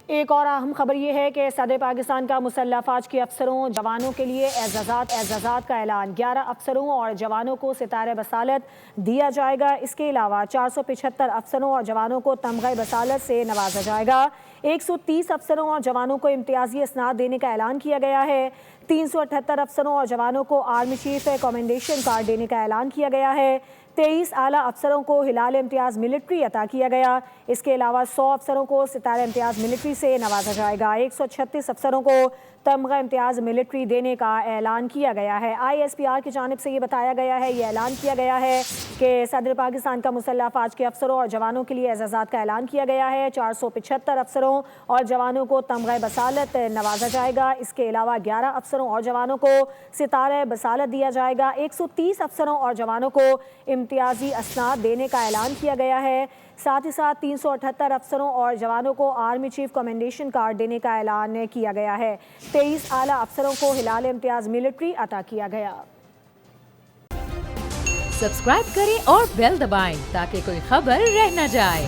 ایک اور اہم خبر یہ ہے کہ صدر پاکستان کا مسلح افواج کے افسروں جوانوں کے لیے اعزازات کا اعلان 11 افسروں اور جوانوں کو ستارہ بصالت دیا جائے گا۔ اس کے علاوہ 475 افسروں اور جوانوں کو تمغہ بصالت سے نوازا جائے گا۔ 130 افسروں اور جوانوں کو امتیازی اسناد دینے کا اعلان کیا گیا ہے۔ 378 افسروں اور جوانوں کو آرمی چیف کمینڈیشن کارڈ دینے کا اعلان کیا گیا ہے۔ 23 اعلیٰ افسروں کو ہلال امتیاز ملٹری عطا کیا گیا۔ اس کے علاوہ 100 افسروں کو ستارہ امتیاز ملٹری سے نوازا جائے گا۔ 136 افسروں کو تمغہ امتیاز ملٹری دینے کا اعلان کیا گیا ہے۔ ISPR کی جانب سے یہ بتایا گیا ہے، یہ اعلان کیا گیا ہے کہ صدر پاکستان کا مسلح افواج کے افسروں اور جوانوں کے لیے اعزازات کا اعلان کیا گیا ہے۔ 475 افسروں اور جوانوں کو تمغہ بصالت نوازا جائے گا۔ اس کے علاوہ 11 افسروں اور جوانوں کو ستارہ بصالت دیا جائے گا۔ 130 افسروں اور جوانوں کو امتیازی اسناد دینے کا اعلان کیا گیا ہے۔ ساتھ ہی ساتھ 378 افسروں اور جوانوں کو آرمی چیف کمینڈیشن کارڈ دینے کا اعلان کیا گیا ہے۔ 23 اعلیٰ افسروں کو ہلال امتیاز ملٹری عطا کیا گیا۔ سبسکرائب کریں اور بیل دبائیں تاکہ کوئی خبر رہ نہ جائے۔